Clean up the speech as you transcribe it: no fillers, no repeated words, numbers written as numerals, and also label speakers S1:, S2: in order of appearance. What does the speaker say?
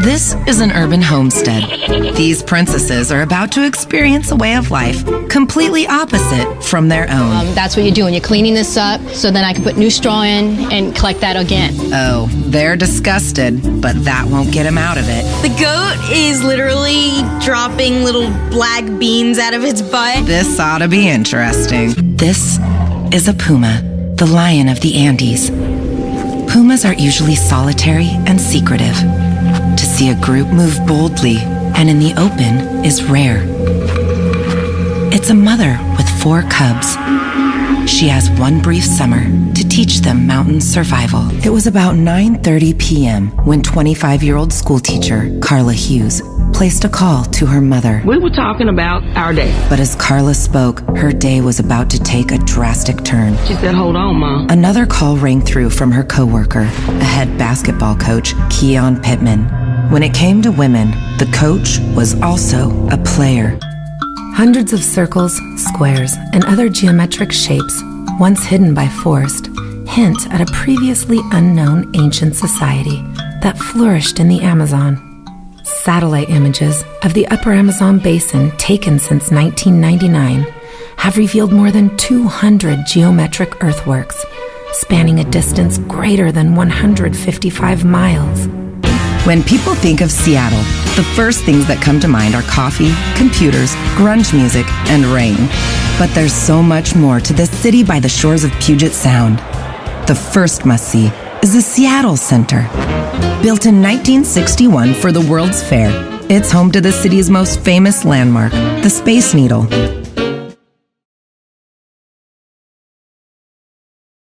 S1: This is an urban homestead. These princesses are about to experience a way of life completely opposite from their own.
S2: That's what you're doing. You're cleaning this up so then I can put new straw in and collect that again.
S1: Oh, they're disgusted, but that won't get them out of it.
S3: The goat is literally dropping little black beans out of its butt.
S1: This ought to be interesting. This is a puma, the lion of the Andes. Pumas are usually solitary and secretive. To see a group move boldly and in the open is rare. It's a mother with 4 cubs. She has one brief summer to teach them mountain survival. It was about 9:30 p.m. when 25-year-old schoolteacher Carla Hughes placed a call to her mother.
S4: We were talking about our day.
S1: But as Carla spoke, her day was about to take a drastic turn.
S4: She said, "Hold on, Mom."
S1: Another call rang through from her coworker, a head basketball coach, Keon Pittman. When it came to women, the coach was also a player.
S5: Hundreds of circles, squares, and other geometric shapes, once hidden by forest, hint at a previously unknown ancient society that flourished in the Amazon. Satellite images of the Upper Amazon basin taken since 1999 have revealed more than 200 geometric earthworks, spanning a distance greater than 155 miles.
S1: When people think of Seattle, the first things that come to mind are coffee, computers, grunge music, and rain. But there's so much more to this city by the shores of Puget Sound. The first must-see is the Seattle Center. Built in 1961 for the World's Fair, it's home to the city's most famous landmark, the Space Needle.